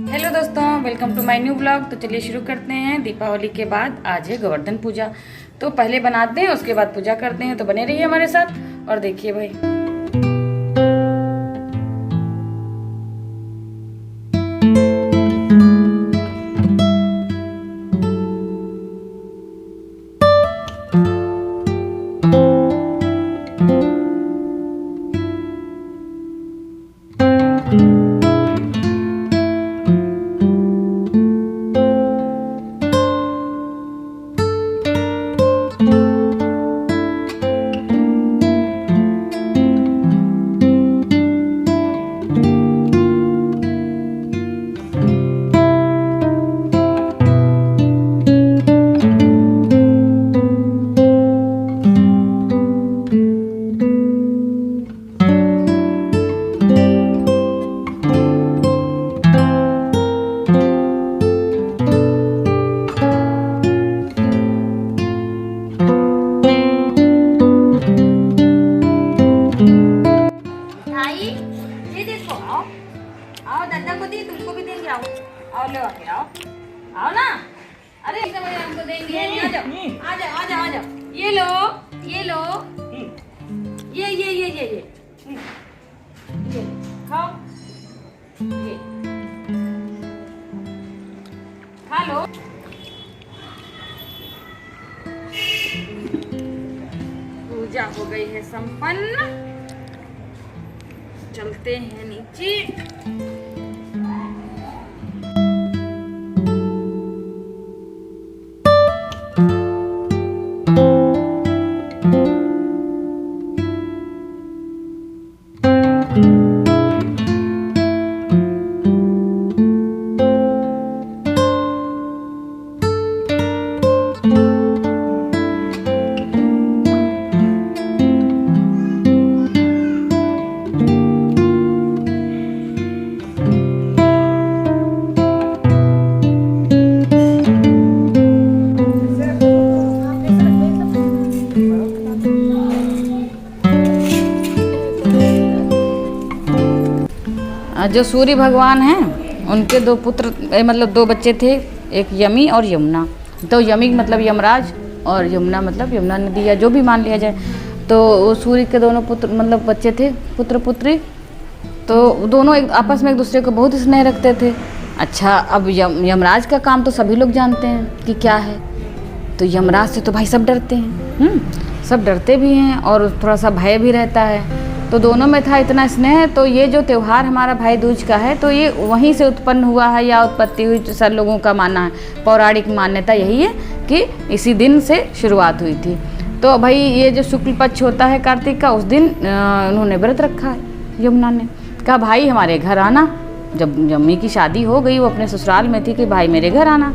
Hello दोस्तों, welcome to my new blog. तो चलिए शुरू करते हैं। दीपावली के बाद आज है गोवर्धन पूजा, तो पहले बनाते हैं उसके बाद पूजा करते हैं। तो बने रहिए हमारे साथ और देखिए भाई। आओ दादा को दी, तुमको भी देंगे। आओ आओ लो आके आओ आओ ना। अरे हमको देंगे। आ जाओ आ जाओ आ जाओ आ जाओ। ये लो ये लो, ये खाओ, ये खा लो। पूजा हो गई है संपन्न, चलते हैं नीचे। जो सूर्य भगवान हैं उनके दो पुत्र मतलब दो बच्चे थे, एक यमी और यमुना। तो यमी मतलब यमराज और यमुना मतलब यमुना नदी, या जो भी मान लिया जाए। तो वो सूर्य के दोनों पुत्र मतलब बच्चे थे, पुत्र पुत्री। तो दोनों आपस में एक दूसरे को बहुत स्नेह रखते थे। अच्छा, अब यमराज का काम तो सभी लोग जानते हैं कि क्या है। तो यमराज से तो भाई सब डरते हैं, सब डरते भी हैं और थोड़ा सा भय भी रहता है। तो दोनों में था इतना स्नेह। तो ये जो त्यौहार हमारा भाई दूज का है, तो ये वहीं से उत्पन्न हुआ है या उत्पत्ति हुई, सब लोगों का मानना है। पौराणिक मान्यता यही है कि इसी दिन से शुरुआत हुई थी। तो भाई ये जो शुक्ल पक्ष होता है कार्तिक का, उस दिन उन्होंने व्रत रखा है। यमुना ने कहा भाई हमारे घर आना। जब यमी की शादी हो गई, वो अपने ससुराल में थी, कि भाई मेरे घर आना।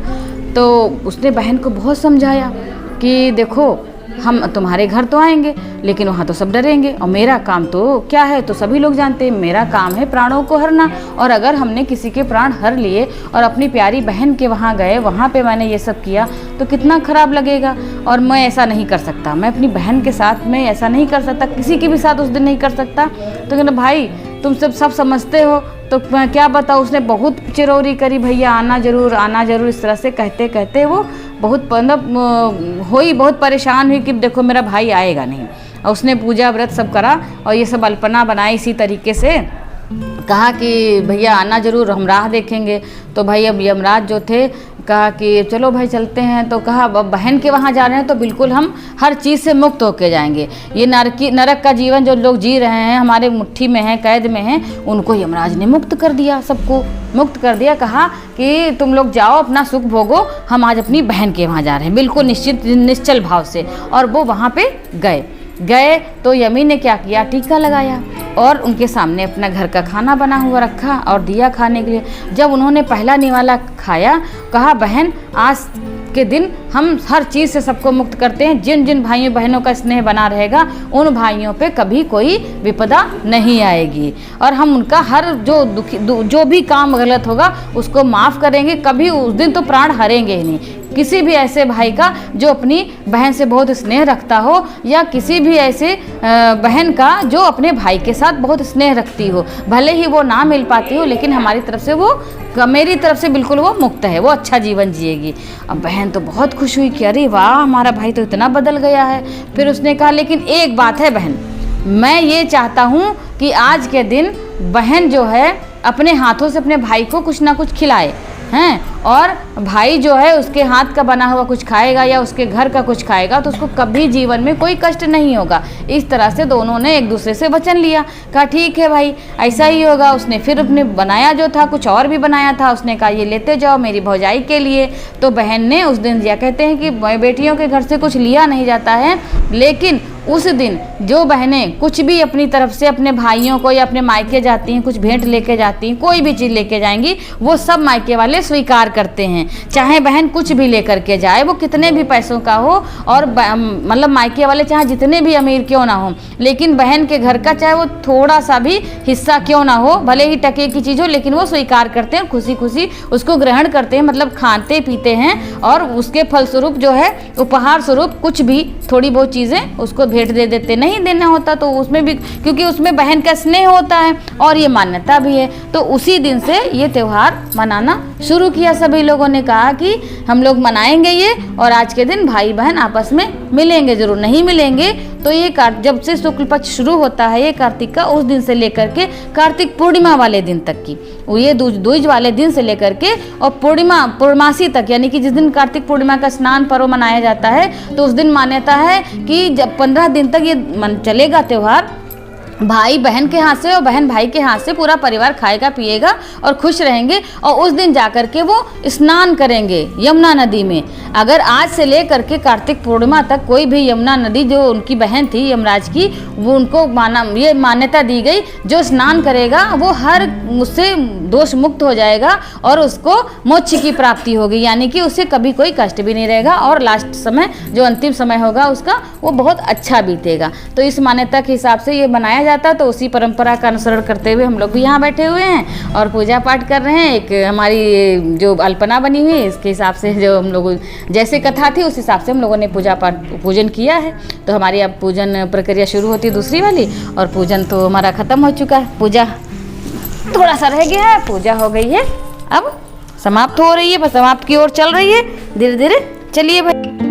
तो उसने बहन को बहुत समझाया कि देखो हम तुम्हारे घर तो आएंगे, लेकिन वहाँ तो सब डरेंगे, और मेरा काम तो क्या है तो सभी लोग जानते हैं, मेरा काम है प्राणों को हरना। और अगर हमने किसी के प्राण हर लिए और अपनी प्यारी बहन के वहाँ गए, वहाँ पे मैंने ये सब किया, तो कितना खराब लगेगा। और मैं ऐसा नहीं कर सकता, मैं अपनी बहन के साथ में ऐसा नहीं कर सकता, किसी के भी साथ उस दिन नहीं कर सकता। तो कहना भाई तुम सब समझते हो, तो मैं क्या बताऊँ। उसने बहुत चिरौरी करी, भैया आना जरूर आना जरूर। इस तरह से कहते कहते वो बहुत मतलब हुई, बहुत परेशान हुई कि देखो मेरा भाई आएगा नहीं। और उसने पूजा व्रत सब करा और ये सब अल्पना बनाई, इसी तरीके से कहा कि भैया आना जरूर, हम राह देखेंगे। तो भाई अब यमराज जो थे कहा कि चलो भाई चलते हैं। तो कहा अब बहन के वहाँ जा रहे हैं तो बिल्कुल हम हर चीज़ से मुक्त होके जाएंगे। ये नरक का जीवन जो लोग जी रहे हैं, हमारे मुट्ठी में हैं, कैद में हैं, उनको यमराज ने मुक्त कर दिया, सबको मुक्त कर दिया। कहा कि तुम लोग जाओ अपना सुख भोगो, हम आज अपनी बहन के वहाँ जा रहे हैं, बिल्कुल निश्चल भाव से। और वो वहाँ पे गए तो यमी ने क्या किया, टीका लगाया और उनके सामने अपना घर का खाना बना हुआ रखा और दिया खाने के लिए। जब उन्होंने पहला निवाला खाया, कहा बहन आज के दिन हम हर चीज़ से सबको मुक्त करते हैं। जिन जिन भाइयों बहनों का स्नेह बना रहेगा, उन भाइयों पे कभी कोई विपदा नहीं आएगी, और हम उनका हर जो भी काम गलत होगा उसको माफ़ करेंगे, कभी उस दिन तो प्राण हरेंगे ही नहीं। किसी भी ऐसे भाई का जो अपनी बहन से बहुत स्नेह रखता हो, या किसी भी ऐसे बहन का जो अपने भाई के साथ बहुत स्नेह रखती हो, भले ही वो ना मिल पाती हो, लेकिन हमारी तरफ से वो, मेरी तरफ से बिल्कुल वो मुक्त है, वो अच्छा जीवन जिएगी। अब बहन तो बहुत खुश हुई कि अरे वाह, हमारा भाई तो इतना बदल गया है। फिर उसने कहा लेकिन एक बात है बहन, मैं ये चाहता हूँ कि आज के दिन बहन जो है अपने हाथों से अपने भाई को कुछ ना कुछ खिलाए हैं, और भाई जो है उसके हाथ का बना हुआ कुछ खाएगा या उसके घर का कुछ खाएगा तो उसको कभी जीवन में कोई कष्ट नहीं होगा। इस तरह से दोनों ने एक दूसरे से वचन लिया। कहा ठीक है भाई, ऐसा ही होगा। उसने फिर अपने बनाया जो था, कुछ और भी बनाया था, उसने कहा ये लेते जाओ मेरी भौजाई के लिए। तो बहन ने उस दिन दिया। कहते हैं कि बेटियों के घर से कुछ लिया नहीं जाता है, लेकिन उस दिन जो बहनें कुछ भी अपनी तरफ से अपने भाइयों को या अपने मायके जाती हैं, कुछ भेंट लेके जाती हैं, कोई भी चीज़ लेके जाएंगी, वो सब मायके वाले स्वीकार करते हैं। चाहे बहन कुछ भी लेकर के जाए, वो कितने भी पैसों का हो, और मतलब मायके वाले चाहे जितने भी अमीर क्यों ना हो, लेकिन बहन के घर का चाहे वो थोड़ा सा भी हिस्सा क्यों ना हो, भले ही टके की चीज़ हो, लेकिन वो स्वीकार करते हैं, खुशी खुशी उसको ग्रहण करते हैं, मतलब खाते पीते हैं। और उसके फलस्वरूप जो है उपहार स्वरूप कुछ भी थोड़ी बहुत चीज़ें उसको भेंट दे देते। नहीं देना होता तो उसमें भी, क्योंकि उसमें बहन का स्नेह होता है और ये मान्यता भी है। तो उसी दिन से ये त्यौहार मनाना शुरू किया। सभी लोगों ने कहा कि हम लोग मनाएंगे ये, और आज के दिन भाई बहन आपस में मिलेंगे जरूर। नहीं मिलेंगे तो ये जब से शुक्ल पक्ष शुरू होता है ये कार्तिक का, उस दिन से लेकर के कार्तिक पूर्णिमा वाले दिन तक की, ये दूज वाले दिन से लेकर के और पूर्णमासी तक, यानी कि जिस दिन कार्तिक पूर्णिमा का स्नान पर्व मनाया जाता है, तो उस दिन मान्यता है कि जब 15 दिन तक ये चलेगा त्यौहार, भाई बहन के हाथ से और बहन भाई के हाथ से पूरा परिवार खाएगा पिएगा और खुश रहेंगे। और उस दिन जाकर के वो स्नान करेंगे यमुना नदी में। अगर आज से लेकर के कार्तिक पूर्णिमा तक कोई भी यमुना नदी, जो उनकी बहन थी यमराज की, वो उनको ये मान्यता दी गई, जो स्नान करेगा वो हर उससे दोष मुक्त हो जाएगा और उसको मोक्ष की प्राप्ति होगी, यानी कि उसे कभी कोई कष्ट भी नहीं रहेगा, और लास्ट समय जो अंतिम समय होगा उसका वो बहुत अच्छा बीतेगा। तो इस मान्यता के हिसाब से ये बनाया जाता, तो उसी परंपरा का अनुसरण करते हुए हम लोग भी यहाँ बैठे हुए हैं और पूजा पाठ कर रहे हैं। एक हमारी जो अल्पना बनी हुई है, इसके हिसाब से जो हम लोग जैसे कथा थी उस हिसाब से हम लोगों ने पूजन किया है। तो हमारी अब पूजन प्रक्रिया शुरू होती है दूसरी वाली, और पूजन तो हमारा खत्म हो चुका है। पूजा थोड़ा सा रह गया है, पूजा हो गई है, अब समाप्त हो रही है, बस समाप्त की ओर चल रही है धीरे धीरे। चलिए भाई।